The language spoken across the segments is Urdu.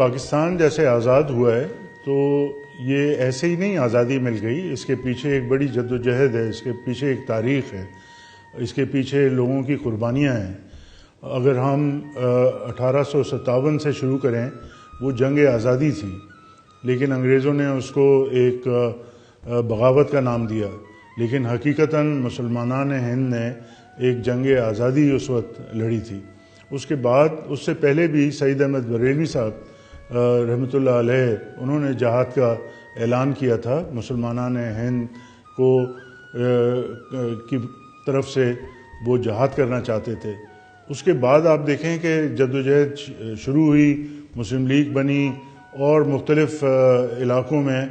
پاکستان جیسے آزاد ہوا ہے تو یہ ایسے ہی نہیں آزادی مل گئی، اس کے پیچھے ایک بڑی جدوجہد ہے، اس کے پیچھے ایک تاریخ ہے، اس کے پیچھے لوگوں کی قربانیاں ہیں۔ اگر ہم 1857 سے شروع کریں، وہ جنگ آزادی تھی، لیکن انگریزوں نے اس کو ایک بغاوت کا نام دیا، لیکن حقیقتاً مسلمانان ہند نے ایک جنگ آزادی اس وقت لڑی تھی۔ اس کے بعد اس سے پہلے بھی سعید احمد بریلوی صاحب رحمۃ اللہ علیہ، انہوں نے جہاد کا اعلان کیا تھا، مسلمانان ہند کو کی طرف سے وہ جہاد کرنا چاہتے تھے۔ اس کے بعد آپ دیکھیں کہ جدوجہد شروع ہوئی، مسلم لیگ بنی اور مختلف علاقوں میں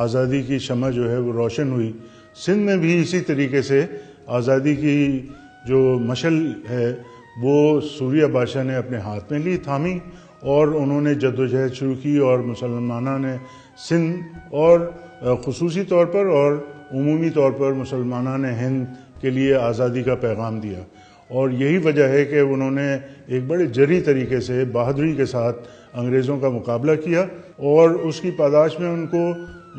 آزادی کی شمع جو ہے وہ روشن ہوئی۔ سندھ میں بھی اسی طریقے سے آزادی کی جو مشعل ہے وہ سوریہ بادشاہ نے اپنے ہاتھ میں لی، تھامی، اور انہوں نے جدوجہد شروع کی، اور مسلمانوں نے سندھ اور خصوصی طور پر اور عمومی طور پر مسلمانان ہند کے لیے آزادی کا پیغام دیا۔ اور یہی وجہ ہے کہ انہوں نے ایک بڑے جری طریقے سے بہادری کے ساتھ انگریزوں کا مقابلہ کیا، اور اس کی پاداش میں ان کو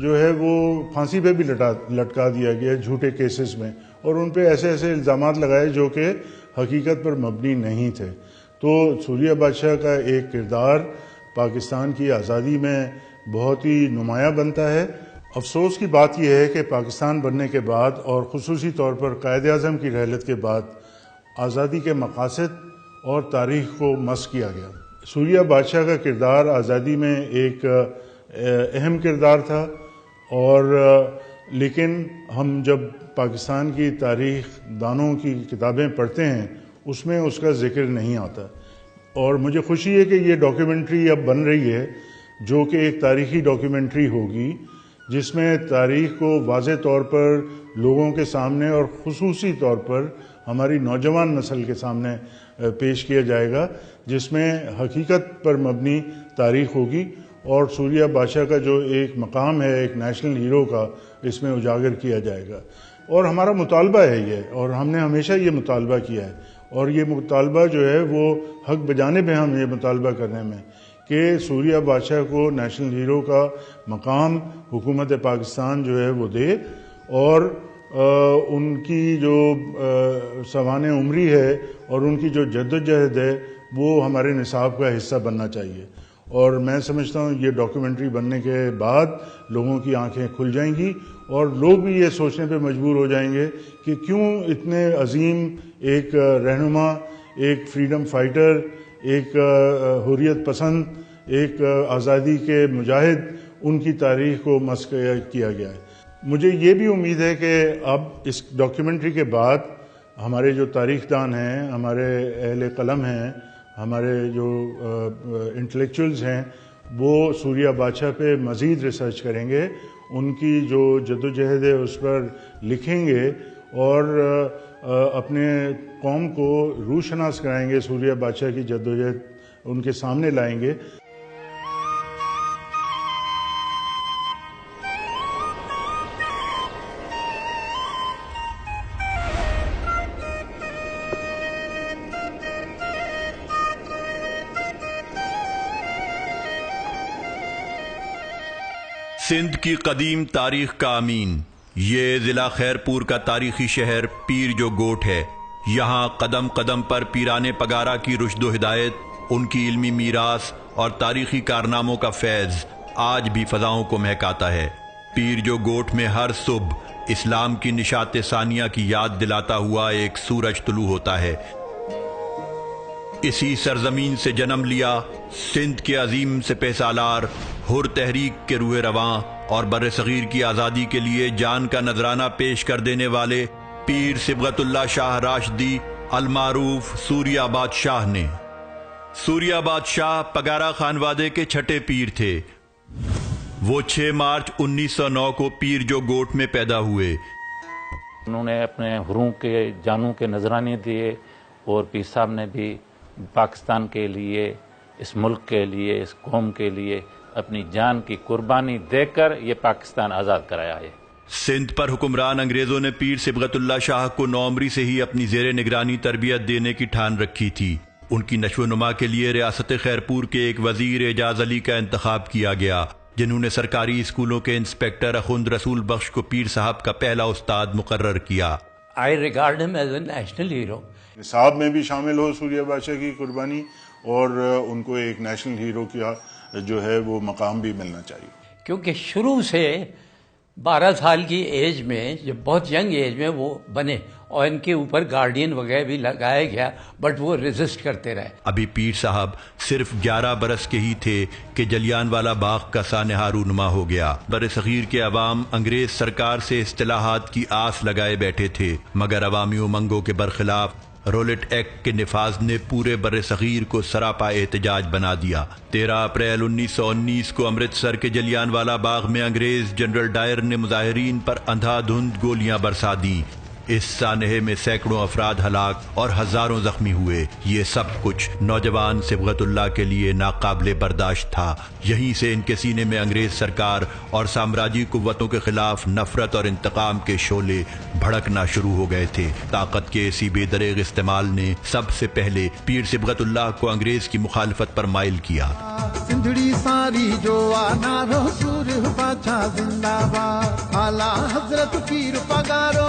جو ہے وہ پھانسی پہ بھی لٹکا دیا گیا جھوٹے کیسز میں، اور ان پہ ایسے ایسے الزامات لگائے جو کہ حقیقت پر مبنی نہیں تھے۔ تو سوریہ بادشاہ کا ایک کردار پاکستان کی آزادی میں بہت ہی نمایاں بنتا ہے۔ افسوس کی بات یہ ہے کہ پاکستان بننے کے بعد اور خصوصی طور پر قائد اعظم کی رحلت کے بعد آزادی کے مقاصد اور تاریخ کو مس کیا گیا۔ سوریہ بادشاہ کا کردار آزادی میں ایک اہم کردار تھا، اور لیکن ہم جب پاکستان کی تاریخ دانوں کی کتابیں پڑھتے ہیں اس میں اس کا ذکر نہیں آتا، اور مجھے خوشی ہے کہ یہ ڈاکیومنٹری اب بن رہی ہے جو کہ ایک تاریخی ڈاکیومنٹری ہوگی، جس میں تاریخ کو واضح طور پر لوگوں کے سامنے اور خصوصی طور پر ہماری نوجوان نسل کے سامنے پیش کیا جائے گا، جس میں حقیقت پر مبنی تاریخ ہوگی، اور سوریہ بادشاہ کا جو ایک مقام ہے ایک نیشنل ہیرو کا اس میں اجاگر کیا جائے گا۔ اور ہمارا مطالبہ ہے یہ، اور ہم نے ہمیشہ یہ مطالبہ کیا ہے، اور یہ مطالبہ جو ہے وہ حق بجانب ہے ہم یہ مطالبہ کرنے میں کہ سوریہ بادشاہ کو نیشنل ہیرو کا مقام حکومت پاکستان جو ہے وہ دے، اور ان کی جو سوانح عمری ہے اور ان کی جو جدوجہد ہے وہ ہمارے نصاب کا حصہ بننا چاہیے۔ اور میں سمجھتا ہوں یہ ڈاکیومنٹری بننے کے بعد لوگوں کی آنکھیں کھل جائیں گی، اور لوگ بھی یہ سوچنے پہ مجبور ہو جائیں گے کہ کیوں اتنے عظیم ایک رہنما، ایک فریڈم فائٹر، ایک حریت پسند، ایک آزادی کے مجاہد، ان کی تاریخ کو مس کیا گیا ہے۔ مجھے یہ بھی امید ہے کہ اب اس ڈاکیومنٹری کے بعد ہمارے جو تاریخ دان ہیں، ہمارے اہل قلم ہیں، ہمارے جو انٹلیکچوئلز ہیں، وہ سوریہ بادشاہ پہ مزید ریسرچ کریں گے، ان کی جو جدوجہد ہے اس پر لکھیں گے، اور اپنے قوم کو روشناس کرائیں گے، سوریہ بادشاہ کی جدوجہد ان کے سامنے لائیں گے۔ سندھ کی قدیم تاریخ کا امین، یہ ضلع خیرپور کا تاریخی شہر پیر جو گوٹ ہے۔ یہاں قدم قدم پر پیران پگارا کی رشد و ہدایت، ان کی علمی میراث اور تاریخی کارناموں کا فیض آج بھی فضاؤں کو مہکاتا ہے۔ پیر جو گوٹ میں ہر صبح اسلام کی نشاط ثانیہ کی یاد دلاتا ہوا ایک سورج طلوع ہوتا ہے۔ اسی سرزمین سے جنم لیا سندھ کے عظیم سپہ سالار، حر تحریک کے روح رواں اور بر صغیر کی آزادی کے لیے جان کا نذرانہ پیش کر دینے والے پیر صبغت اللہ شاہ راشدی المعروف سوریہ آباد شاہ نے۔ سوریہ آباد شاہ پگارا خانوادے کے چھٹے پیر تھے۔ وہ 6 مارچ 1909 کو پیر جو گوٹ میں پیدا ہوئے۔ انہوں نے اپنے حروں کے جانوں کے نذرانے دیے، اور پیر صاحب نے بھی پاکستان کے لیے، اس ملک کے لیے، اس قوم کے لیے اپنی جان کی قربانی دے کر یہ پاکستان آزاد کرایا ہے۔ سندھ پر حکمران انگریزوں نے پیر صبغت اللہ شاہ کو 9 عمری سے ہی اپنی زیر نگرانی تربیت دینے کی ٹھان رکھی تھی۔ ان کی نشو و نما کے لیے ریاست خیرپور کے ایک وزیر اعجاز علی کا انتخاب کیا گیا، جنہوں نے سرکاری اسکولوں کے انسپیکٹر اخوند رسول بخش کو پیر صاحب کا پہلا استاد مقرر کیا۔ I regard him as a national hero. نصاب میں بھی شامل ہو سوریہ بادشاہ کی قربانی، اور ان کو ایک نیشنل ہیرو کا جو ہے وہ مقام بھی ملنا چاہیے، کیونکہ شروع سے 12 سال کی ایج میں، جب بہت ینگ ایج میں وہ بنے، اور ان کے اوپر گارڈین وغیرہ بھی لگایا گیا، بٹ وہ ریزسٹ کرتے رہے۔ ابھی پیر صاحب صرف 11 برس کے ہی تھے کہ جلیان والا باغ کا سانحہ رونما ہو گیا۔ بر صغیر کے عوام انگریز سرکار سے اصطلاحات کی آس لگائے بیٹھے تھے، مگر عوامی امنگوں کے برخلاف رولٹ ایکٹ کے نفاذ نے پورے بر صغیر کو سراپا احتجاج بنا دیا۔ 13 اپریل 1919 کو امرتسر کے جلیان والا باغ میں انگریز جنرل ڈائر نے مظاہرین پر اندھا دھند گولیاں برسا دیں۔ اس سانحے میں سینکڑوں افراد ہلاک اور ہزاروں زخمی ہوئے۔ یہ سب کچھ نوجوان صبغت اللہ کے لیے ناقابل برداشت تھا۔ یہیں سے ان کے سینے میں انگریز سرکار اور سامراجی قوتوں کے خلاف نفرت اور انتقام کے شعلے بھڑکنا شروع ہو گئے تھے۔ طاقت کے اسی بے دریغ استعمال نے سب سے پہلے پیر صبغت اللہ کو انگریز کی مخالفت پر مائل کیا۔ سندھڑی ساری جو نارو سور باچا زندہ باد، اعلیٰ حضرت پیر پگارو،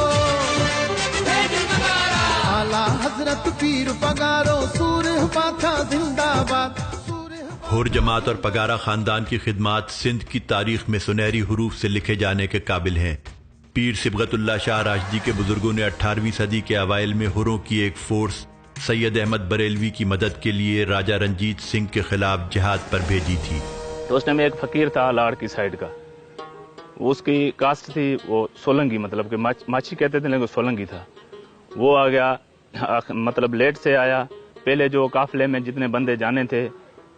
اعلیٰ حضرت پیر پگارو، سور باچا زندہ باد۔ ہور جماعت اور پگارا خاندان کی خدمات سندھ کی تاریخ میں سنہری حروف سے لکھے جانے کے قابل ہیں۔ پیر صبغت اللہ شاہ راشدی کے بزرگوں نے 18ویں صدی کے اوائل میں ہروں کی ایک فورس سید احمد بریلوی کی مدد کے لیے راجہ رنجیت سنگھ کے خلاف جہاد پر بھیجی تھی۔ تو اس میں ایک فقیر تھا لاڑ کی سائیڈ کا، وہ اس کی کاسٹ تھی وہ سولنگی، مطلب کہ ماچھی کہتے تھے لیکن سولنگی تھا۔ وہ آ گیا، مطلب لیٹ سے آیا، پہلے جو قافلے میں جتنے بندے جانے تھے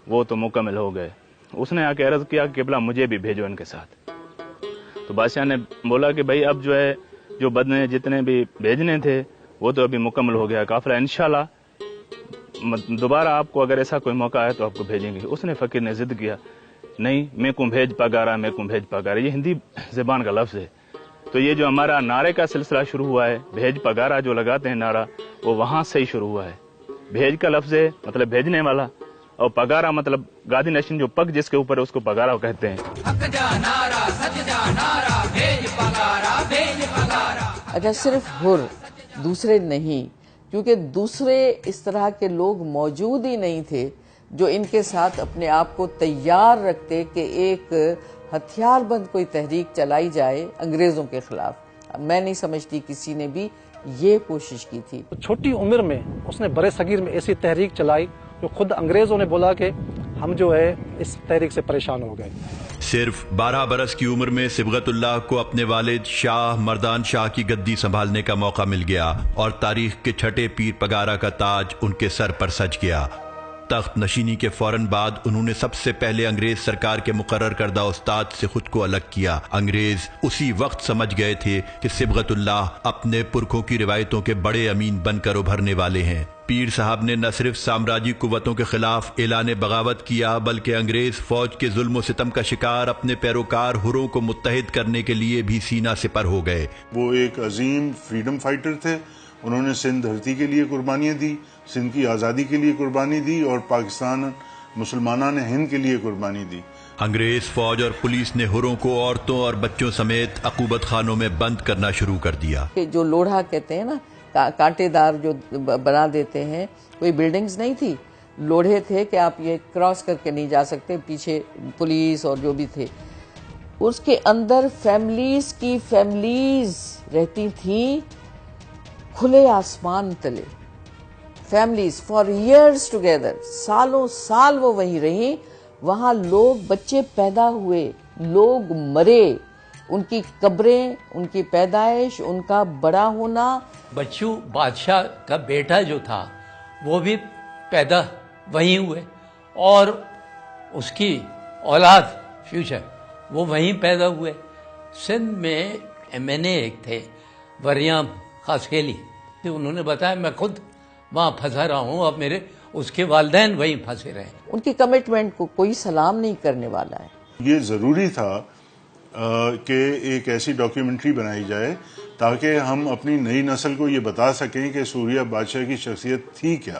وہ تو مکمل ہو گئے۔ اس نے آ کے عرض کیا کہ قبلہ مجھے بھی بھیجو ان کے ساتھ۔ تو بادشاہ نے بولا کہ بھائی اب جو ہے جو بندے جتنے بھی بھیجنے تھے وہ تو ابھی مکمل ہو گیا قافلہ، انشاءاللہ دوبارہ آپ کو اگر ایسا کوئی موقع آئے تو آپ کو بھیجیں گے۔ اس نے فقیر نے ضد کیا، نہیں میں کو بھیج پگارا، میں کو بھیج پگارا، یہ ہندی زبان کا لفظ ہے۔ تو یہ جو ہمارا نعرے کا سلسلہ شروع ہوا ہے، بھیج پگارا جو لگاتے ہیں نعرہ، وہ وہاں سے ہی شروع ہوا ہے۔ بھیج کا لفظ ہے مطلب بھیجنے والا، اور پگارا مطلب گادی نشین جو پگ جس کے اوپر ہے اس کو پگارا کہتے ہیں۔ اچھا، صرف ہر، دوسرے نہیں، کیونکہ دوسرے اس طرح کے لوگ موجود ہی نہیں تھے جو ان کے ساتھ اپنے آپ کو تیار رکھتے کہ ایک ہتھیار بند کوئی تحریک چلائی جائے انگریزوں کے خلاف۔ میں نہیں سمجھتی کسی نے بھی یہ کوشش کی تھی۔ چھوٹی عمر میں اس نے برے صغیر میں ایسی تحریک چلائی جو خود انگریزوں نے بولا کہ ہم جو ہے اس تحریک سے پریشان ہو گئے۔ صرف 12 برس کی عمر میں صبغت اللہ کو اپنے والد شاہ مردان شاہ کی گدی سنبھالنے کا موقع مل گیا، اور تاریخ کے چھٹے پیر پگارا کا تاج ان کے سر پر سج گیا۔ تخت نشینی کے فوراً بعد انہوں نے سب سے پہلے انگریز سرکار کے مقرر کردہ استاد سے خود کو الگ کیا۔ انگریز اسی وقت سمجھ گئے تھے کہ صبغت اللہ اپنے پرکھوں کی روایتوں کے بڑے امین بن کر ابھرنے والے ہیں۔ پیر صاحب نے نہ صرف سامراجی قوتوں کے خلاف اعلان بغاوت کیا، بلکہ انگریز فوج کے ظلم و ستم کا شکار اپنے پیروکار ہروں کو متحد کرنے کے لیے بھی سینہ سپر ہو گئے۔ وہ ایک عظیم فریڈم فائٹر تھے، انہوں نے سندھ دھرتی کے لیے قربانیاں دی، سندھ کی آزادی کے لیے قربانی دی، اور پاکستان مسلمانوں نے ہند کے لیے قربانی دی۔ انگریز فوج اور پولیس نے ہروں کو عورتوں اور بچوں سمیت عقوبت خانوں میں بند کرنا شروع کر دیا۔ کہ جو لوڑھا کہتے ہیں نا، کانٹے دار جو بنا دیتے ہیں، کوئی بلڈنگز نہیں تھی، لوڑھے تھے کہ آپ یہ کراس کر کے نہیں جا سکتے، پیچھے پولیس اور جو بھی تھے۔ اس کے اندر فیملیز کی فیملیز رہتی تھیں کھلے آسمان تلے، فیملیز فار ایئرز ٹوگیدر، سالوں سال وہ وہیں رہیں۔ وہاں لوگ، بچے پیدا ہوئے، لوگ مرے، ان کی قبریں، ان کی پیدائش، ان کا بڑا ہونا۔ بچو بادشاہ کا بیٹا جو تھا وہ بھی پیدا وہیں ہوئے، اور اس کی اولاد فیوچر وہ وہیں پیدا ہوئے۔ سندھ میں ایم این اے ایک تھے وریام خاصکیلی، انہوں نے بتایا میں خود وہاں پھنسا رہا ہوں، اب میرے اس کے والدین وہیں پھنسے رہے۔ ان کی کمٹمنٹ کو کوئی سلام نہیں کرنے والا ہے۔ یہ ضروری تھا کہ ایک ایسی ڈاکیومنٹری بنائی جائے تاکہ ہم اپنی نئی نسل کو یہ بتا سکیں کہ سوریہ بادشاہ کی شخصیت تھی کیا۔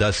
10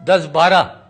10-12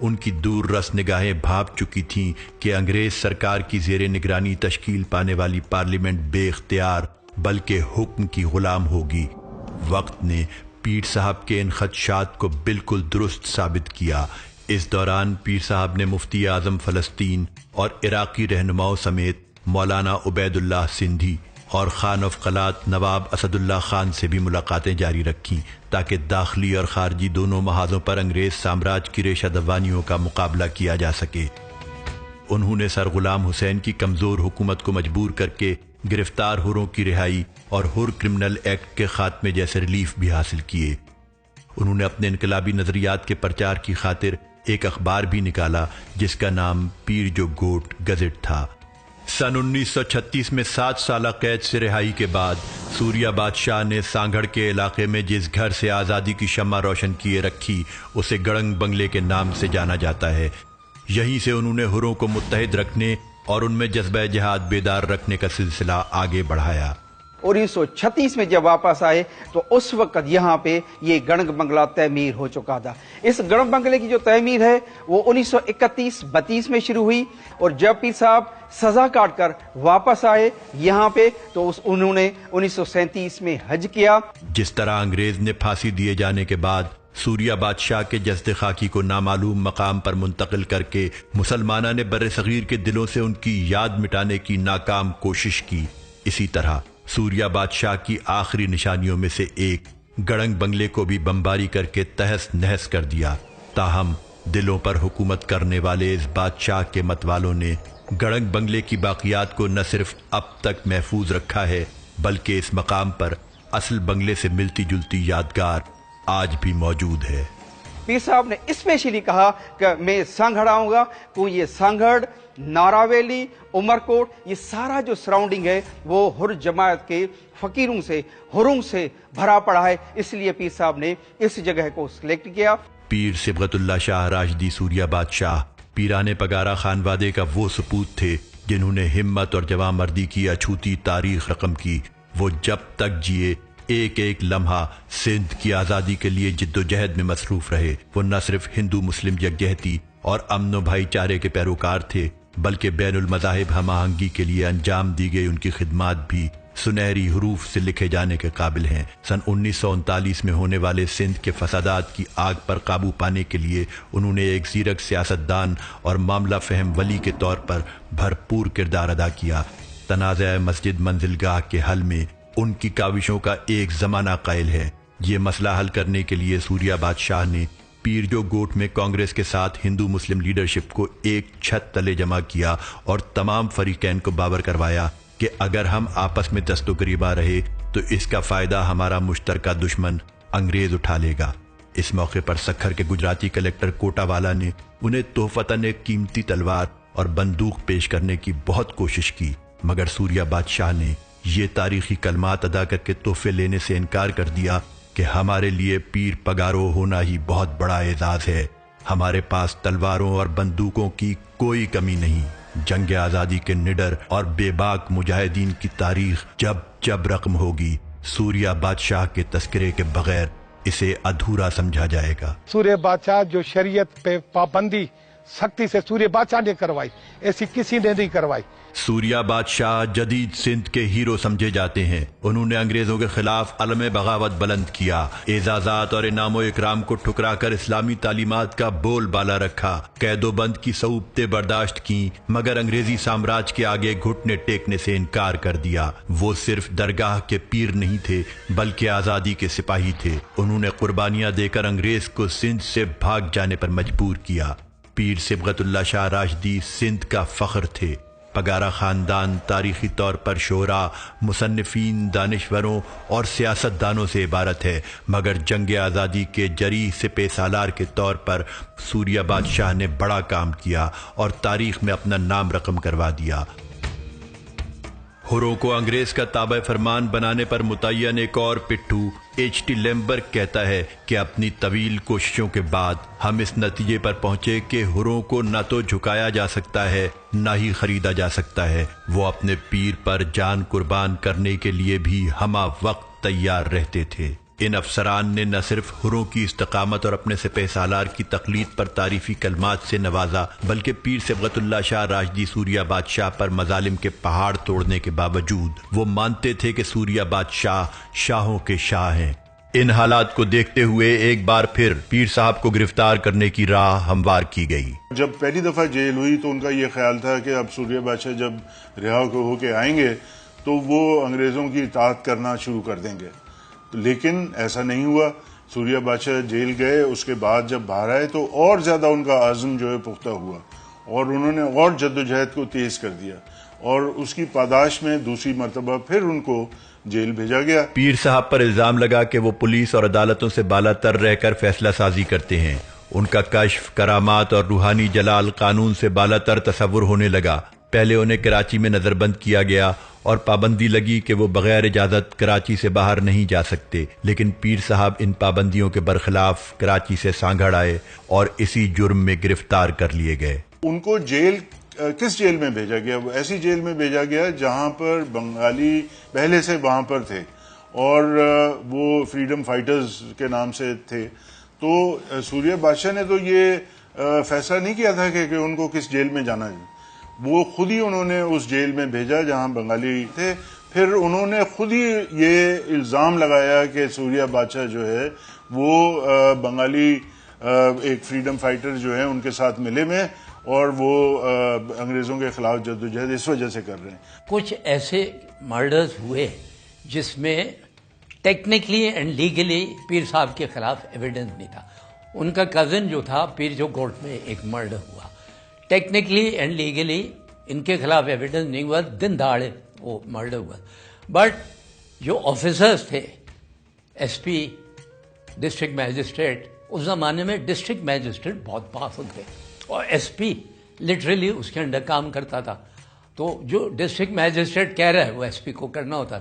ان کی دور رس نگاہیں بھاپ چکی تھیں کہ انگریز سرکار کی زیر نگرانی تشکیل پانے والی پارلیمنٹ بے اختیار بلکہ حکم کی غلام ہوگی۔ وقت نے پیر صاحب کے ان خدشات کو بالکل درست ثابت کیا۔ اس دوران پیر صاحب نے مفتی اعظم فلسطین اور عراقی رہنماؤں سمیت مولانا عبید اللہ سندھی اور خان آف قلات نواب اسد اللہ خان سے بھی ملاقاتیں جاری رکھیں تاکہ داخلی اور خارجی دونوں محاذوں پر انگریز سامراج کی ریشہ دوانیوں کا مقابلہ کیا جا سکے۔ انہوں نے سر غلام حسین کی کمزور حکومت کو مجبور کر کے گرفتار حروں کی رہائی اور حر کرمنل ایکٹ کے خاتمے جیسے ریلیف بھی حاصل کیے۔ انہوں نے اپنے انقلابی نظریات کے پرچار کی خاطر ایک اخبار بھی نکالا جس کا نام پیر جو گوٹ گزٹ تھا۔ سن 1936 میں 7 سالہ قید سے رہائی کے بعد سوریہ بادشاہ نے سانگھڑ کے علاقے میں جس گھر سے آزادی کی شمع روشن کیے رکھی اسے گڑنگ بنگلے کے نام سے جانا جاتا ہے۔ یہیں سے انہوں نے حروں کو متحد رکھنے اور ان میں جذبہ جہاد بیدار رکھنے کا سلسلہ آگے بڑھایا۔ 1936 میں جب واپس آئے تو اس وقت یہاں پہ یہ گڑنگ بنگلہ تعمیر ہو چکا تھا۔ اس گڑنگ بنگلے کی جو تعمیر ہے وہ 1931-32 میں شروع ہوئی، اور جب پیر صاحب سزا کاٹ کر واپس آئے یہاں پہ تو انہوں نے 1937 میں حج کیا۔ جس طرح انگریز نے پھانسی دیے جانے کے بعد سوریہ بادشاہ کے جسد خاکی کو نامعلوم مقام پر منتقل کر کے مسلمانہ نے بر صغیر کے دلوں سے ان کی یاد مٹانے کی ناکام کوشش کی، اسی طرح سوریہ بادشاہ کی آخری نشانیوں میں سے ایک گڑنگ بنگلے کو بھی بمباری کر کے تہس نہس کر دیا۔ تاہم دلوں پر حکومت کرنے والے اس بادشاہ کے متوالوں نے گڑنگ بنگلے کی باقیات کو نہ صرف اب تک محفوظ رکھا ہے بلکہ اس مقام پر اصل بنگلے سے ملتی جلتی یادگار آج بھی موجود ہے۔ پیر صاحب نے اسپیشلی کہا کہ میں سانگھڑ آؤں گا، تو یہ سانگھڑ، ناراویلی، عمرکوٹ، یہ سارا جو سراؤنڈنگ ہے وہ حر جماعت کے فقیروں سے، حروں سے بھرا پڑا ہے، اس لیے پیر صاحب نے اس جگہ کو سلیکٹ کیا۔ پیر صبغت اللہ شاہ راشدی سوریہ بادشاہ پیرانے پگارا خانوادے کا وہ سپوت تھے جنہوں نے ہمت اور جواں مردی کی اچھوتی تاریخ رقم کی۔ وہ جب تک جیے ایک ایک لمحہ سندھ کی آزادی کے لیے جد و جہد میں مصروف رہے۔ وہ نہ صرف ہندو مسلم یکجہتی اور امن و بھائی چارے کے پیروکار تھے بلکہ بین المذاہب ہم آہنگی کے لیے انجام دی گئی ان کی خدمات بھی سنہری حروف سے لکھے جانے کے قابل ہیں۔ سن 1939 میں ہونے والے سندھ کے فسادات کی آگ پر قابو پانے کے لیے انہوں نے ایک زیرک سیاستدان اور معاملہ فہم ولی کے طور پر بھرپور کردار ادا کیا۔ تنازع مسجد منزلگاہ کے حل میں ان کی کاوشوں کا ایک زمانہ قائل ہے۔ یہ مسئلہ حل کرنے کے لیے سوریہ بادشاہ نے پیر جو گوٹ میں کانگریس کے ساتھ ہندو مسلم لیڈرشپ کو ایک چھت تلے جمع کیا اور تمام فریقین کو باور کروایا کہ اگر ہم آپس میں دست و گریباں رہے تو اس کا فائدہ ہمارا مشترکہ دشمن انگریز اٹھا لے گا۔ اس موقع پر سکھر کے گجراتی کلیکٹر کوٹا والا نے انہیں تحفتاً ایک قیمتی تلوار اور بندوق پیش کرنے کی بہت کوشش کی، مگر سوریہ بادشاہ نے یہ تاریخی کلمات ادا کر کے تحفے لینے سے انکار کر دیا کہ ہمارے لیے پیر پگارو ہونا ہی بہت بڑا اعزاز ہے۔ ہمارے پاس تلواروں اور بندوقوں کی کوئی کمی نہیں۔ جنگ آزادی کے نڈر اور بے باک مجاہدین کی تاریخ جب جب رقم ہوگی، سوریہ بادشاہ کے تذکرے کے بغیر اسے ادھورا سمجھا جائے گا۔ سوریہ بادشاہ جو شریعت پہ پابندی سختی سے سوریہ بادشاہ نے کروائی، ایسی کسی نے نہیں کروائی۔ سوریہ بادشاہ جدید سندھ کے ہیرو سمجھے جاتے ہیں۔ انہوں نے انگریزوں کے خلاف علم بغاوت بلند کیا، اعزازات اور انعام و اکرام کو ٹھکرا کر اسلامی تعلیمات کا بول بالا رکھا، قید و بند کی صعوبتیں برداشت کیں، مگر انگریزی سامراج کے آگے گھٹنے ٹیکنے سے انکار کر دیا۔ وہ صرف درگاہ کے پیر نہیں تھے بلکہ آزادی کے سپاہی تھے۔ انہوں نے قربانیاں دے کر انگریز کو سندھ سے بھاگ جانے پر مجبور کیا۔ پیر صبغت اللہ شاہ راشدی سندھ کا فخر تھے۔ پگارا خاندان تاریخی طور پر شعراء، مصنفین، دانشوروں اور سیاستدانوں سے عبارت ہے، مگر جنگ آزادی کے جریح سپہ سالار کے طور پر سوریہ بادشاہ نے بڑا کام کیا اور تاریخ میں اپنا نام رقم کروا دیا۔ حروں کو انگریز کا تابع فرمان بنانے پر متعین ایک اور پٹھو H.T. لیمبرگ کہتا ہے کہ اپنی طویل کوششوں کے بعد ہم اس نتیجے پر پہنچے کہ حروں کو نہ تو جھکایا جا سکتا ہے نہ ہی خریدا جا سکتا ہے۔ وہ اپنے پیر پر جان قربان کرنے کے لیے بھی ہمہ وقت تیار رہتے تھے۔ ان افسران نے نہ صرف حروں کی استقامت اور اپنے سپہ سالار کی تقلید پر تعریفی کلمات سے نوازا، بلکہ پیر صبغت اللہ شاہ راشدی سوریہ بادشاہ پر مظالم کے پہاڑ توڑنے کے باوجود وہ مانتے تھے کہ سوریہ بادشاہ شاہوں کے شاہ ہیں۔ ان حالات کو دیکھتے ہوئے ایک بار پھر پیر صاحب کو گرفتار کرنے کی راہ ہموار کی گئی۔ جب پہلی دفعہ جیل ہوئی تو ان کا یہ خیال تھا کہ اب سوریہ بادشاہ جب رہا ہو کے آئیں گے تو وہ انگریزوں کی اطاعت کرنا شروع کر دیں گے، لیکن ایسا نہیں ہوا۔ سوریہ بادشاہ جیل گئے، اس کے بعد جب باہر آئے تو اور زیادہ ان کا عزم جو ہے پختہ ہوا اور انہوں نے اور جدوجہد کو تیز کر دیا، اور اس کی پاداش میں دوسری مرتبہ پھر ان کو جیل بھیجا گیا۔ پیر صاحب پر الزام لگا کہ وہ پولیس اور عدالتوں سے بالا تر رہ کر فیصلہ سازی کرتے ہیں۔ ان کا کشف، کرامات اور روحانی جلال قانون سے بالا تر تصور ہونے لگا۔ پہلے انہیں کراچی میں نظر بند کیا گیا اور پابندی لگی کہ وہ بغیر اجازت کراچی سے باہر نہیں جا سکتے، لیکن پیر صاحب ان پابندیوں کے برخلاف کراچی سے سانگھڑ آئے اور اسی جرم میں گرفتار کر لیے گئے۔ ان کو جیل کس جیل میں بھیجا گیا؟ وہ ایسی جیل میں بھیجا گیا جہاں پر بنگالی پہلے سے وہاں پر تھے اور وہ فریڈم فائٹرز کے نام سے تھے۔ تو سوریہ بادشاہ نے تو یہ فیصلہ نہیں کیا تھا کہ ان کو کس جیل میں جانا ہے، وہ خود ہی انہوں نے اس جیل میں بھیجا جہاں بنگالی تھے۔ پھر انہوں نے خود ہی یہ الزام لگایا کہ سوریہ بادشاہ جو ہے وہ بنگالی ایک فریڈم فائٹر جو ہیں ان کے ساتھ ملے میں، اور وہ انگریزوں کے خلاف جدوجہد اس وجہ سے کر رہے ہیں۔ کچھ ایسے مرڈرز ہوئے جس میں ٹیکنیکلی اینڈ لیگلی پیر صاحب کے خلاف ایویڈنس نہیں تھا۔ ان کا کزن جو تھا پیر جو گورٹ میں ایک مرڈر ہوا، ٹیکنیکلی اینڈ لیگلی ان کے خلاف ایویڈنس نہیں ہوا، دن دہاڑے وہ مرڈر ہوا، بٹ جو آفیسرز تھے، ایس پی، ڈسٹرکٹ میجسٹریٹ، اس زمانے میں ڈسٹرکٹ میجسٹریٹ بہت پاورفل تھے اور ایس پی لٹرلی اس کے انڈر کام کرتا تھا، تو جو ڈسٹرکٹ میجسٹریٹ کہہ رہا ہے وہ ایس پی کو کرنا ہوتا،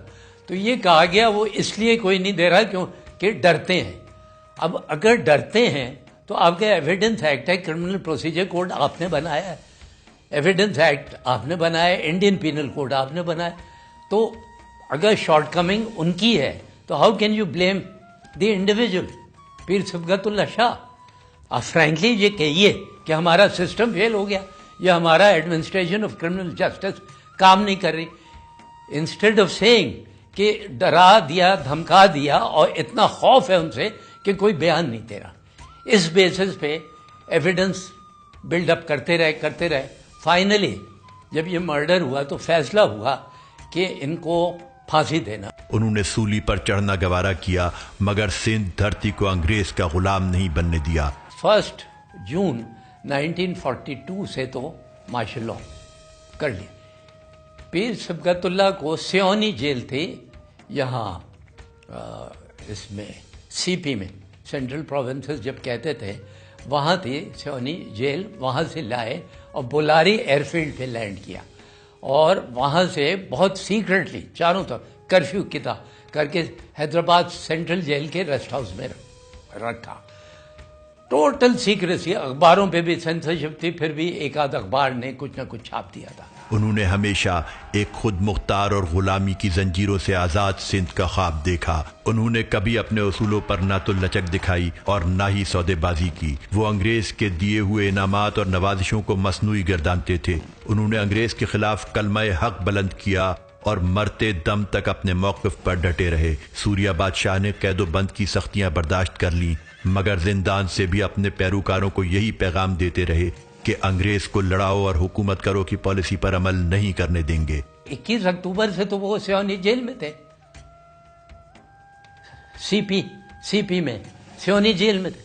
تو یہ کہا گیا وہ اس لیے کوئی نہیں دے رہا کیونکہ ڈرتے ہیں۔ اب اگر ڈرتے ہیں تو آپ کا ایویڈنس ایکٹ ہے، کرمنل پروسیجر کوڈ آپ نے بنایا ہے، ایویڈنس ایکٹ آپ نے بنایا ہے، انڈین پینل کوڈ آپ نے بنایا، تو اگر شارٹ کمنگ ان کی ہے تو how can you blame the individual Pir Sibghatullah شاہ؟ آپ فرینکلی یہ کہیے کہ ہمارا سسٹم فیل ہو گیا یا ہمارا ایڈمنسٹریشن آف کرمنل جسٹس کام نہیں کر رہی، انسٹیڈ آف سیئنگ کہ ڈرا دیا، دھمکا دیا اور اتنا خوف ہے ان سے کہ کوئی بیان نہیں دے رہا۔ اس بیسس پہ ایویڈنس بلڈ اپ کرتے رہے، فائنلی جب یہ مرڈر ہوا تو فیصلہ ہوا کہ ان کو پھانسی دینا۔ انہوں نے سولی پر چڑھنا گوارا کیا، مگر سندھ دھرتی کو انگریز کا غلام نہیں بننے دیا۔ 1 جون 1942 سے تو مارشل لا کر لیا۔ پیر صبغت اللہ کو سیونی جیل تھی یہاں اس میں سی پی میں، سینٹرل پروونسز جب کہتے تھے، وہاں تھی سیونی جیل، وہاں سے لائے اور بولاری ایئر فیلڈ پہ لینڈ کیا اور وہاں سے بہت سیکرٹلی چاروں طرف کرفیو کیا کر کے حیدرآباد سینٹرل جیل کے ریسٹ ہاؤس میں رکھا، ٹوٹل سیکریسی۔ اخباروں پہ بھی سینسرشپ تھی، پھر بھی ایک آدھ اخبار نے کچھ نہ کچھ چھاپ دیا تھا۔ انہوں نے ہمیشہ ایک خود مختار اور غلامی کی زنجیروں سے آزاد سندھ کا خواب دیکھا۔ انہوں نے کبھی اپنے اصولوں پر نہ تو لچک دکھائی اور نہ ہی سودے بازی کی۔ وہ انگریز کے دیے ہوئے انعامات اور نوازشوں کو مصنوعی گردانتے تھے۔ انہوں نے انگریز کے خلاف کلمہ حق بلند کیا اور مرتے دم تک اپنے موقف پر ڈٹے رہے۔ سوریہ بادشاہ نے قید و بند کی سختیاں برداشت کر لیں، مگر زندان سے بھی اپنے پیروکاروں کو یہی پیغام دیتے رہے کہ انگریز کو لڑاؤ اور حکومت کرو کی پالیسی پر عمل نہیں کرنے دیں گے۔ 21 اکتوبر سے تو وہ سیونی جیل میں تھے، سی پی میں سیونی جیل میں تھے۔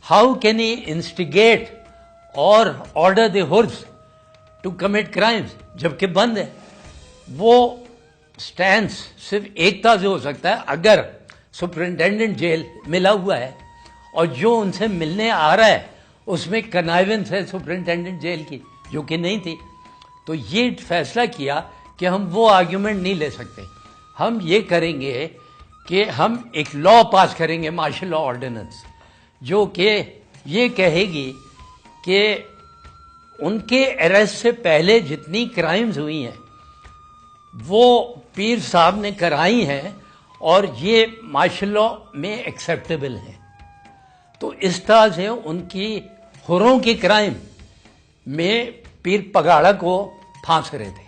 How can he instigate or order the horse to commit crimes جبکہ بند ہے؟ وہ سٹینس صرف ایک طرح سے ہو سکتا ہے اگر سپرنٹینڈنٹ جیل ملا ہوا ہے اور جو ان سے ملنے آ رہا ہے اس میں کنائیونس ہے سپرنٹینڈنٹ جیل کی، جو کہ نہیں تھی، تو یہ فیصلہ کیا کہ ہم وہ آرگیومنٹ نہیں لے سکتے، ہم یہ کریں گے کہ ہم ایک لا پاس کریں گے، مارشل لا آرڈیننس، جو کہ یہ کہے گی کہ ان کے اریسٹ سے پہلے جتنی کرائمز ہوئی ہیں وہ پیر صاحب نے کرائی ہیں اور یہ مارشل لا میں ایکسیپٹیبل ہیں. تو اس طرح سے ان کی حروں کے کرائم میں پیر پگاڑا کو پھانس رہے تھے.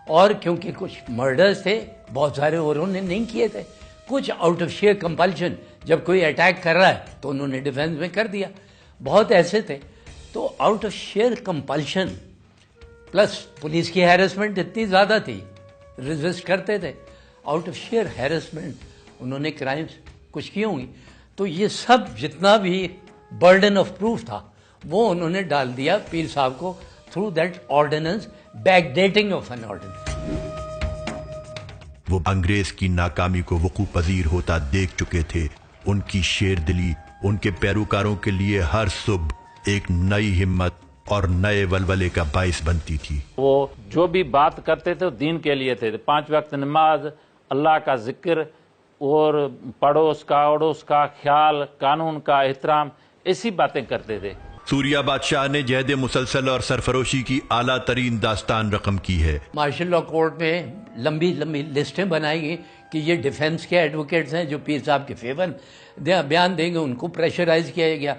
اور کیونکہ کچھ مرڈرز تھے، بہت سارے حروں نے نہیں کیے تھے، کچھ آؤٹ آف شیئر کمپلشن، جب کوئی اٹیک کر رہا ہے تو انہوں نے ڈیفینس میں کر دیا. بہت ایسے تھے. تو out of share compulsion plus police کی ہیرسمنٹ اتنی زیادہ تھی، ریزسٹ کرتے تھے. آؤٹ آف شیئر ہیرسمنٹ انہوں نے کرائمس کچھ کی ہوں گی. تو یہ سب جتنا بھی برڈن آف پروف تھا وہ انہوں نے ڈال دیا پیر صاحب کو through that ordinance, back dating of an ordinance. وہ انگریز کی ناکامی کو وقوع پذیر ہوتا دیکھ چکے تھے. ان کی شیر دلی ان کے پیروکاروں کے لیے ہر صبح ایک نئی ہمت اور نئے ولولے کا باعث بنتی تھی. وہ جو بھی بات کرتے تھے دین کے لیے تھے. 5 وقت نماز، اللہ کا ذکر اور پڑوس کا اڑوس کا خیال، قانون کا احترام، ایسی باتیں کرتے تھے. سوریا بادشاہ نے جہد مسلسل اور سرفروشی کی اعلیٰ ترین داستان رقم کی ہے. مارشل لا کورٹ میں لمبی لمبی لسٹیں بنائی گئی کہ یہ ڈیفینس کے ایڈوکیٹس ہیں جو پیر صاحب کے فیور بیان دیں گے، ان کو پریشرائز کیا گیا.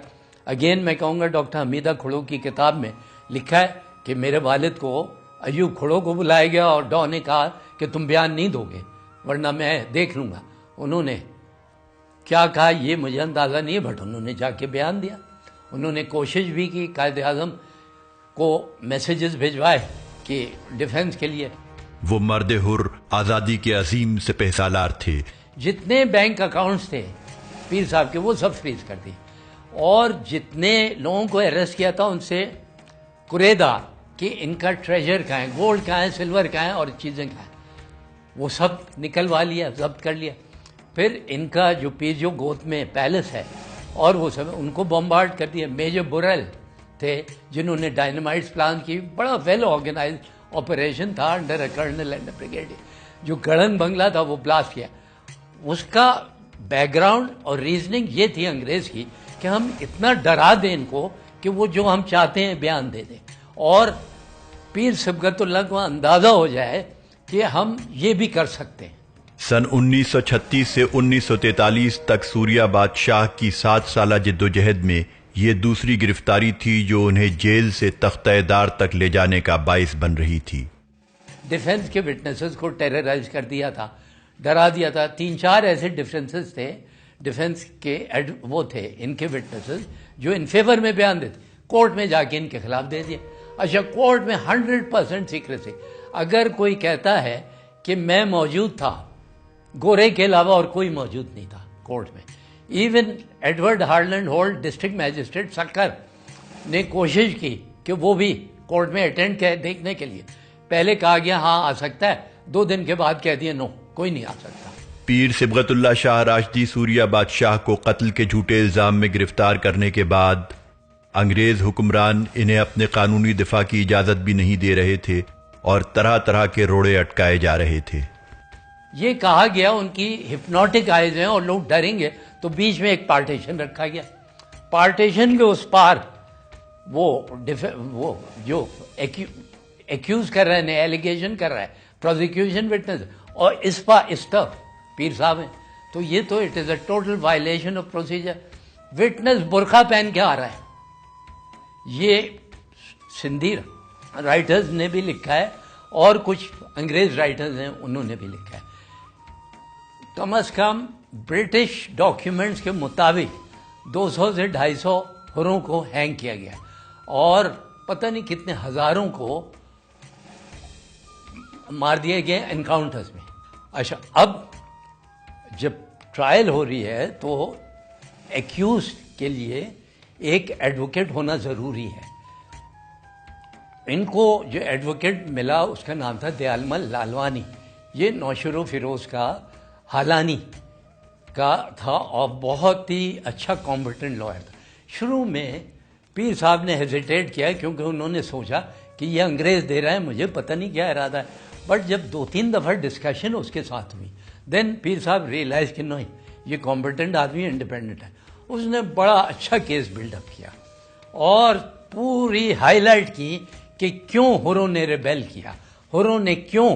اگین میں کہوں گا ڈاکٹر حمیدہ کھڑو کی کتاب میں لکھا ہے کہ میرے والد کو ایوب کھڑو کو بلایا گیا اور ڈاؤ نے کہا کہ تم بیان نہیں دو گے ورنہ میں دیکھ لوں گا. انہوں نے کیا کہا یہ مجھے اندازہ نہیں ہے، بٹ انہوں نے جا کے بیان دیا. انہوں نے کوشش بھی کی، قائد اعظم کو میسیجز بھیجوائے کہ ڈیفینس کے لیے. وہ مرد حر آزادی کے عظیم سپہ سالار تھے. جتنے بینک اکاؤنٹس تھے پیر صاحب کے وہ سب فریز کر دی، اور جتنے لوگوں کو اریسٹ کیا تھا ان سے قریدا کہ ان کا ٹریجر کہاں ہے، گولڈ کہاں ہے، سلور کہاں ہے اور چیزیں کہاں ہیں، وہ سب نکلوا لیا، ضبط کر لیا. پھر ان کا جو پیجو گوت میں پیلس ہے اور وہ سب ان کو بمبارڈ کر دیا. میجر بوریل تھے جنہوں نے ڈائنامائٹس پلان کی. بڑا ویل آرگنائز آپریشن تھا under a kernel and brigadier. جو گڑھن بنگلہ تھا وہ بلاسٹ کیا. اس کا بیک گراؤنڈ اور ریزننگ یہ تھی انگریز کی کہ ہم اتنا ڈرا دیں ان کو کہ وہ جو ہم چاہتے ہیں بیان دے دیں، اور پیر صبغت اللہ کو اندازہ ہو جائے کہ ہم یہ بھی کر سکتے ہیں. سن 1936 سے 1943 تک سوریا بادشاہ کی 7 سالہ جدوجہد میں یہ دوسری گرفتاری تھی جو انہیں جیل سے تختہ دار تک لے جانے کا باعث بن رہی تھی. ڈیفینس کے وٹنسز کو ٹیررائز کر دیا تھا، ڈرا دیا تھا. 3-4 ایسے ڈیفینسز تھے، ڈیفینس کے وہ تھے ان کے وٹنسز جو ان فیور میں بیان دیتے، کورٹ میں جا کے ان کے خلاف دے دیا. اچھا کورٹ میں 100% سیکریسی. اگر کوئی کہتا ہے کہ میں موجود تھا، گورے کے علاوہ اور کوئی موجود نہیں تھا کورٹ میں. Even Edward Harland Holt district magistrate Sukkur نے کوشش کی کہ وہ بھی کورٹ میں اٹینڈ کیا دیکھنے کے لیے. پہلے کہا گیا ہاں آ سکتا ہے، 2 دن کے بعد کہہ دیا نو کوئی نہیں آ سکتا. پیر صبغت اللہ شاہ راشدی سوریا بادشاہ کو قتل کے جھوٹے الزام میں گرفتار کرنے کے بعد انگریز حکمران انہیں اپنے قانونی دفاع کی اجازت بھی نہیں دے رہے تھے اور طرح طرح کے روڑے اٹکائے جا رہے تھے. یہ کہا گیا ان کی ہپنوٹک آئیز ہیں اور لوگ ڈریں گے، تو بیچ میں ایک پارٹیشن رکھا گیا. پارٹیشن کے اس پار وہ جو ایکیوز کر رہے ہیں، ایلیگیشن کر رہا ہے، پروزیکیوشن وٹنس، اور اس طرف پیر صاحب ہیں. تو یہ تو it is a total violation of procedure. Witness برقع پہن کے آ رہا ہے. یہ سندھی رائٹرز نے بھی لکھا ہے اور کچھ انگریز رائٹرز ہیں انہوں نے بھی لکھا ہے. کم از کم برٹش ڈاکیومنٹس کے مطابق 200 سے 250 حروں کو ہینگ کیا گیا اور پتہ نہیں کتنے ہزاروں کو مار دیے گئے انکاؤنٹرز میں. اچھا اب جب ٹرائل ہو رہی ہے تو ایکیوز کے لیے ایک ایڈوکیٹ ہونا ضروری ہے. ان کو جو ایڈوکیٹ ملا اس کا نام تھا دیالمل لالوانی. یہ نوشر و فیروز کا حالانی کا تھا اور بہت ہی اچھا کمپیٹنٹ لائر تھا. شروع میں پیر صاحب نے ہیزیٹیٹ کیا کیونکہ انہوں نے سوچا کہ یہ انگریز دے رہا ہے، مجھے پتہ نہیں کیا ارادہ ہے. بٹ جب 2-3 دفعہ ڈسکشن اس کے ساتھ ہوئی دین پیر صاحب ریئلائز کہ نہیں یہ کمپیٹنٹ آدمی انڈیپینڈنٹ ہے. اس نے بڑا اچھا کیس بلڈ اپ کیا اور پوری ہائی لائٹ کی کہ کیوں ہروں نے ریبیل کیا، ہروں نے کیوں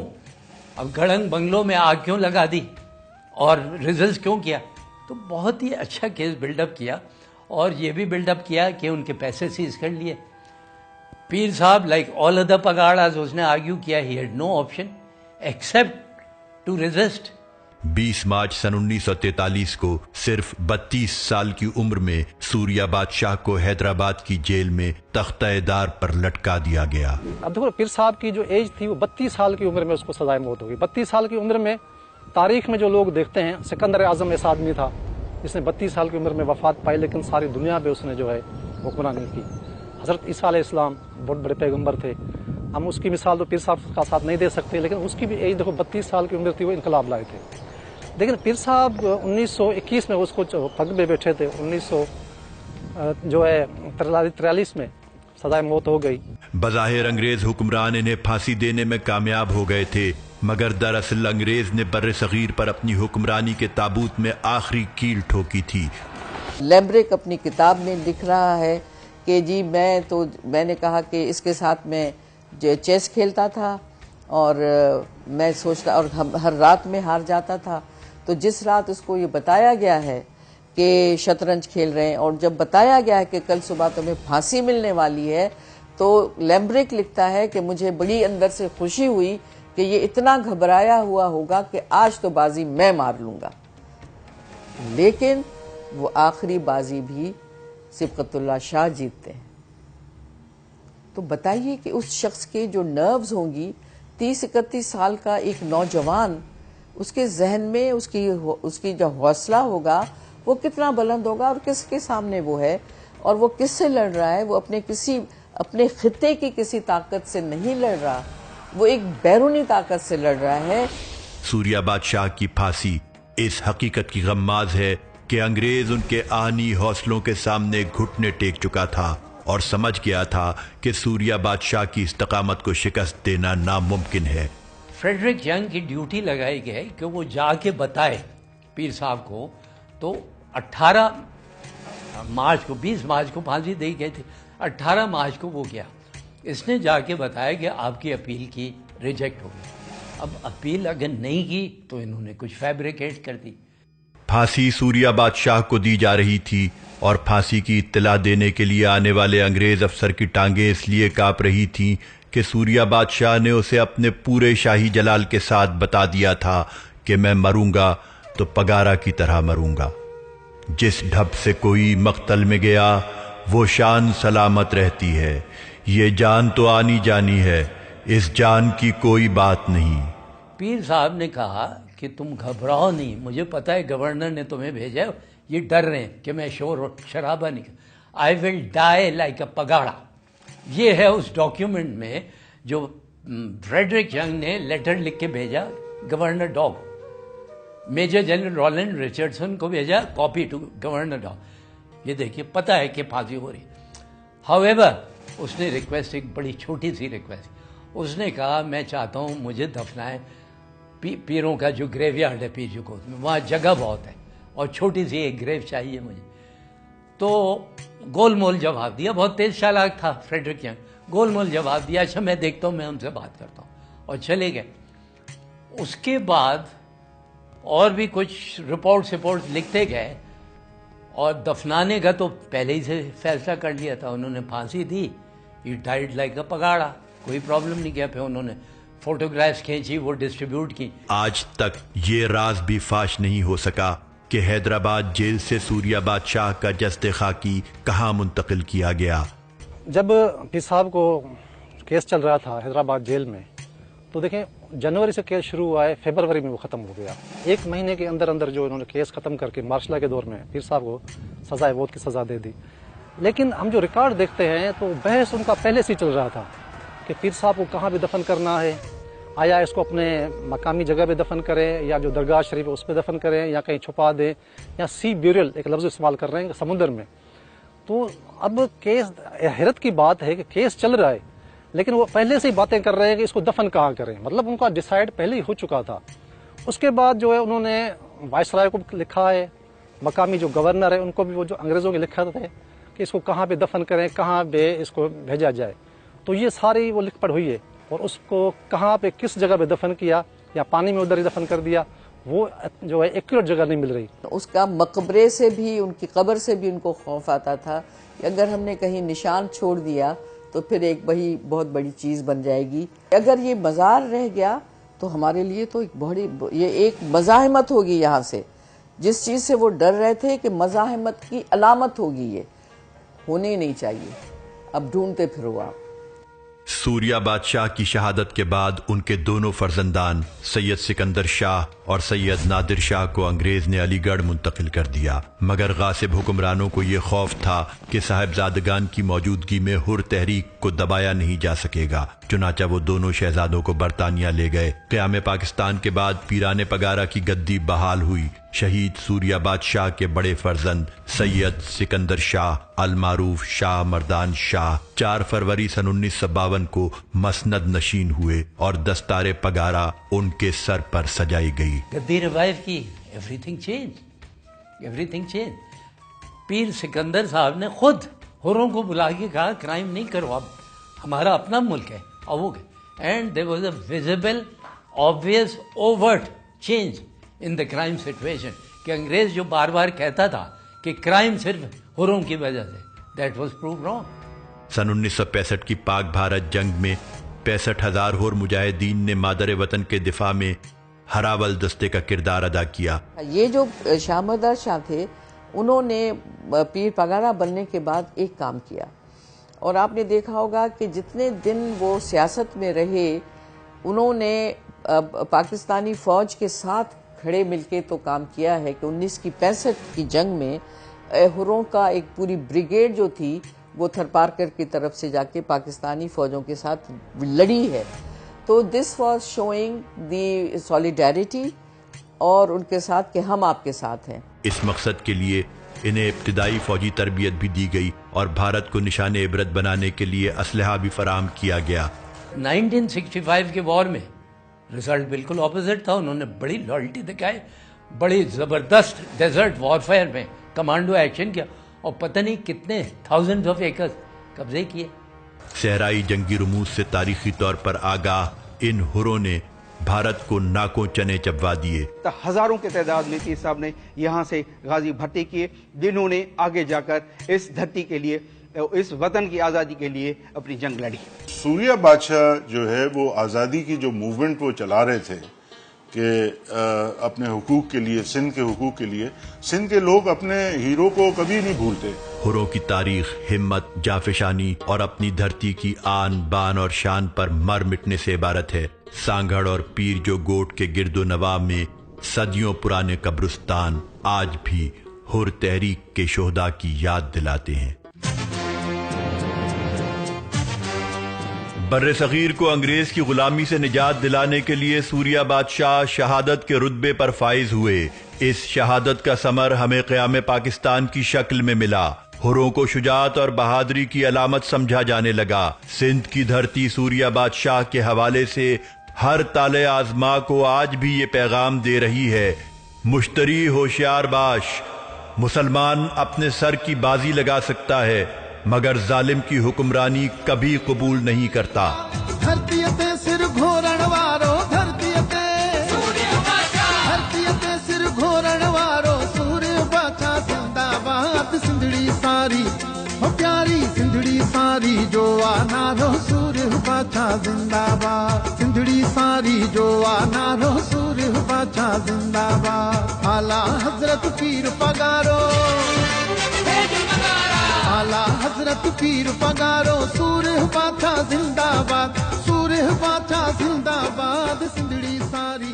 اب گڑھن بنگلوں میں آگ کیوں لگا دی اور ریزلٹ کیوں کیا؟ تو بہت ہی اچھا کیس بلڈ اپ کیا، اور یہ بھی بلڈ اپ کیا کہ ان کے پیسے سیز کر لیے. پیر صاحب لائک آل ادر پگاڑاز اس نے آرگیو کیا he had no option except to resist. 20 مارچ سن 1943 کو صرف 32 سال کی عمر میں سوریہ بادشاہ کو حیدرآباد کی جیل میں تختہ دار پر لٹکا دیا گیا. اب دیکھو پیر صاحب کی جو ایج تھی وہ 32 سال کی عمر میں اس کو سزائے موت ہو گئی. 32 سال کی عمر میں تاریخ میں جو لوگ دیکھتے ہیں، سکندر اعظم ایسا آدمی تھا جس نے 32 سال کی عمر میں وفات پائی، لیکن ساری دنیا پہ اس نے جو ہے حکمرانی کی. حضرت عیسیٰ علیہ السلام بہت بڑے پیغمبر تھے، ہم اس کی مثال تو پیر صاحب کا ساتھ نہیں دے سکتے، لیکن اس کی بھی ایج دیکھو 32 سال کی عمر تھی، وہ انقلاب لائے تھے. لیکن پیر صاحب 1921 میں اس کو پگ پہ بیٹھے تھے، 1943 میں سزائے موت ہو گئی. بظاہر انگریز حکمران انہیں پھانسی دینے میں کامیاب ہو گئے تھے، مگر دراصل انگریز نے بر صغیر پر اپنی حکمرانی کے تابوت میں آخری کیل ٹھوکی تھی. لیمبرک اپنی کتاب میں لکھ رہا ہے کہ جی میں نے کہا کہ اس کے ساتھ میں چیس کھیلتا تھا، اور میں سوچتا اور ہر رات میں ہار جاتا تھا. تو جس رات اس کو یہ بتایا گیا ہے کہ شطرنج کھیل رہے ہیں، اور جب بتایا گیا ہے کہ کل صبح تمہیں پھانسی ملنے والی ہے، تو لیمبرک لکھتا ہے کہ مجھے بڑی اندر سے خوشی ہوئی کہ یہ اتنا گھبرایا ہوا ہوگا کہ آج تو بازی میں مار لوں گا. لیکن وہ آخری بازی بھی صبغت اللہ شاہ جیتتے ہیں. تو بتائیے کہ اس شخص کے جو نروز ہوں گی، 30-31 سال کا ایک نوجوان، اس کے ذہن میں اس کی جو حوصلہ ہوگا وہ کتنا بلند ہوگا، اور کس کے سامنے وہ ہے، اور وہ کس سے لڑ رہا ہے. وہ اپنے خطے کی کسی طاقت سے نہیں لڑ رہا، وہ ایک بیرونی طاقت سے لڑ رہا ہے. سوریہ بادشاہ کی پھانسی اس حقیقت کی غماز ہے کہ انگریز ان کے آہنی حوصلوں کے سامنے گھٹنے ٹیک چکا تھا اور سمجھ گیا تھا کہ سوریہ بادشاہ کی استقامت کو شکست دینا ناممکن ہے. فریڈرک ینگ کی ڈیوٹی لگائی گئی کہ وہ جا کے بتائے پیر صاحب کو. تو 18 مارچ کو 20 مارچ کو پھانسی دی گئی تھی، 18 مارچ کو وہ گیا، اس نے جا کے بتایا کہ آپ کی اپیل کی ریجیکٹ ہو گئی. اب اپیل اگر نہیں کی تو انہوں نے کچھ فیبریکیٹ کر دی. پھانسی سوریہ بادشاہ کو دی جا رہی تھی، اور پھانسی کی اطلاع دینے کے لیے آنے والے انگریز افسر کی ٹانگیں اس لیے کانپ رہی تھیں کہ سوریہ بادشاہ نے اسے اپنے پورے شاہی جلال کے ساتھ بتا دیا تھا کہ میں مروں گا تو پگارا کی طرح مروں گا. جس ڈھب سے کوئی مقتل میں گیا وہ شان سلامت رہتی ہے. یہ جان تو آنی جانی ہے، اس جان کی کوئی بات نہیں. پیر صاحب نے کہا کہ تم گھبراؤ نہیں، مجھے پتا ہے گورنر نے تمہیں بھیجا، یہ ڈر رہے ہیں کہ میں شور شرابہ نہیں کروں. آئی ول ڈائی لائک اے پگاڑا. یہ ہے اس ڈاکیومنٹ میں جو فریڈرک ینگ نے لیٹر لکھ کے بھیجا گورنر ڈاگ. میجر جنرل رولینڈ ریچرڈسن کو بھیجا کاپی ٹو گورنر ڈاگ. یہ دیکھیے پتہ ہے کہ پھانسی ہو رہی. ہاؤ ایور اس نے ریکویسٹ، ایک بڑی چھوٹی سی ریکویسٹ، اس نے کہا میں چاہتا ہوں مجھے دفنائیں پیروں کا جو گریو یارڈ ہے پیر جو کو، وہاں جگہ بہت ہے اور چھوٹی سی ایک گریو چاہیے مجھے. تو گول مول جواب دیا، بہت تیز چالاک تھا فریڈرک ینگ. گول مول جواب دیا، اچھا میں دیکھتا ہوں، میں ان سے بات کرتا ہوں، اور چلے گئے. اس کے بعد اور بھی کچھ رپورٹس لکھتے گئے، اور دفنانے کا تو پہلے ہی سے فیصلہ کر لیا تھا. انہوں نے پھانسی دی، ہی ڈائیڈ لائک اے پگاڑا، کوئی پرابلم نہیں کیا. پھر انہوں نے فوٹوگرافس کھینچی، وہ ڈسٹریبیوٹ کی. آج تک یہ راز بھی فاش نہیں ہو سکا کہ حیدرآباد جیل سے سوریہ بادشاہ کا جسد خاکی کہاں منتقل کیا گیا. جب پیر صاحب کو کیس چل رہا تھا حیدرآباد جیل میں، تو دیکھیں جنوری سے کیس شروع ہوا ہے، فیبروری میں وہ ختم ہو گیا. 1 مہینے کے اندر جو انہوں نے کیس ختم کر کے مارشل لا کے دور میں پیر صاحب کو سزائے موت کی سزا دے دی. لیکن ہم جو ریکارڈ دیکھتے ہیں تو بحث ان کا پہلے سے چل رہا تھا کہ پیر صاحب کو کہاں بھی دفن کرنا ہے. آیا اس کو اپنے مقامی جگہ پہ دفن کریں، یا جو درگاہ شریف ہے اس پہ دفن کریں، یا کہیں چھپا دیں، یا سی بیوریل ایک لفظ استعمال کر رہے ہیں سمندر میں. تو اب کیس، حیرت کی بات ہے کہ کیس چل رہا ہے لیکن وہ پہلے سے ہی باتیں کر رہے ہیں کہ اس کو دفن کہاں کریں. مطلب ان کا ڈیسائیڈ پہلے ہی ہو چکا تھا. اس کے بعد جو ہے انہوں نے وائس رائے کو لکھا ہے، مقامی جو گورنر ہے ان کو بھی، وہ جو انگریزوں کے لکھا تھے کہ اس کو کہاں پہ دفن کریں، کہاں پہ اس کو بھیجا جائے. تو یہ ساری وہ لکھ پڑھ ہوئی ہے، اور اس کو کہاں پہ کس جگہ پہ دفن کیا، یا پانی میں ادھر ہی دفن کر دیا، وہ جو ہے ایکوریٹ جگہ نہیں مل رہی. اس کا مقبرے سے بھی، ان کی قبر سے بھی ان کو خوف آتا تھا کہ اگر ہم نے کہیں نشان چھوڑ دیا تو پھر ایک وہی بہت بڑی چیز بن جائے گی. اگر یہ مزار رہ گیا تو ہمارے لیے تو یہ ایک مزاحمت ہوگی. یہاں سے جس چیز سے وہ ڈر رہے تھے کہ مزاحمت کی علامت ہوگی، یہ ہونے نہیں چاہیے. اب ڈھونڈتے پھرو آپ. سوریہ بادشاہ کی شہادت کے بعد ان کے دونوں فرزندان سید سکندر شاہ اور سید نادر شاہ کو انگریز نے علی گڑھ منتقل کر دیا، مگر غاصب حکمرانوں کو یہ خوف تھا کہ صاحبزادگان کی موجودگی میں حر تحریک کو دبایا نہیں جا سکے گا. چنانچہ وہ دونوں شہزادوں کو برطانیہ لے گئے. قیام پاکستان کے بعد پیران پگارا کی گدی بحال ہوئی. شہید سوریہ بادشاہ کے بڑے فرزند سید سکندر شاہ المعروف شاہ مردان شاہ 4 فروری سن 1952 کو مسند نشین ہوئے اور دستار پگارا ان کے سر پر سجائی گئی. گدی ریوائیو کی. Everything change. Pir Sikandar صاحب نے خود حروں کو بلا کے کہا کرائم نہیں کرو، اب ہمارا اپنا ملک ہے. اور وہ and there was a visible obvious overt change in the crime situation کہ انگریز جو بار بار کہتا تھا کہ کرائم صرف حروں کی وجہ سے، that was proved wrong. سن 1965 کی پاک بھارت جنگ میں 65,000 حر مجاہدین نے مادر وطن کے دفاع میں ہراول دستے کا کردار ادا کیا. یہ جو شاہ مردان شاہ تھے انہوں نے پیر پگارا بننے کے بعد ایک کام کیا، اور آپ نے دیکھا ہوگا کہ جتنے دن وہ سیاست میں رہے انہوں نے پاکستانی فوج کے ساتھ کھڑے مل کے تو کام کیا ہے کہ 1965 کی جنگ میں حروں کا ایک پوری بریگیڈ جو تھی وہ تھرپارکر کی طرف سے جا کے پاکستانی فوجوں کے ساتھ لڑی ہے. تو دس واز شوئنگ دی سولیڈیرٹی اور ان کے ساتھ کہ ہم آپ کے ساتھ ہیں. اس مقصد کے لیے انہیں ابتدائی فوجی تربیت بھی دی گئی اور بھارت کو نشان عبرت بنانے کے لیے اسلحہ بھی فراہم کیا گیا. 1965 کے وار میں رزلٹ بالکل اپوزٹ تھا. انہوں نے بڑی لائلٹی دکھائی، بڑی زبردست ڈیزرٹ وارفیئر میں کمانڈو ایکشن کیا اور پتہ نہیں کتنے تھاؤزنڈ آف ایکرز قبضے کیے. صحرائی جنگی رموز سے تاریخی طور پر آگاہ ان حروں نے بھارت کو ناکوں چنے چبوا دیے. ہزاروں کی تعداد میں پیر صاحب نے یہاں سے غازی بھرتی کیے جنہوں نے آگے جا کر اس دھرتی کے لیے، اس وطن کی آزادی کے لیے اپنی جنگ لڑی. سوریہ بادشاہ جو ہے وہ آزادی کی جو موومنٹ وہ چلا رہے تھے کہ اپنے حقوق کے لیے، سندھ کے حقوق کے لیے، سندھ کے لوگ اپنے ہیرو کو کبھی نہیں بھولتے. حروں کی تاریخ ہمت، جانفشانی اور اپنی دھرتی کی آن بان اور شان پر مر مٹنے سے عبارت ہے. سانگھڑ اور پیر جو گوٹ کے گرد و نواح میں صدیوں پرانے قبرستان آج بھی حر تحریک کے شہداء کی یاد دلاتے ہیں. بر صغیر کو انگریز کی غلامی سے نجات دلانے کے لیے سوریہ بادشاہ شہادت کے رتبے پر فائز ہوئے. اس شہادت کا ثمر ہمیں قیام پاکستان کی شکل میں ملا. حروں کو شجاعت اور بہادری کی علامت سمجھا جانے لگا. سندھ کی دھرتی سوریہ بادشاہ کے حوالے سے ہر طالع آزما کو آج بھی یہ پیغام دے رہی ہے: مشتری ہوشیار باش. مسلمان اپنے سر کی بازی لگا سکتا ہے مگر ظالم کی حکمرانی کبھی قبول نہیں کرتا. دھرتی تے سر گھورن وارو، دھرتی تے سر گھورن وارو، سوریہ بادشاہ زندہ باد. سندھڑی ساری ہو پیاری، سندھڑی ساری جو نارو، سوریہ بادشاہ زندہ باد. سندھڑی ساری جو نارو، سوریہ بادشاہ زندہ باد. اعلیٰ حضرت پیر پگارو، اعلیٰ حضرت پیر پگارو، سوریہ بادشاہ زندہ باد، سوریہ بادشاہ زندہ باد. سندھڑی ساری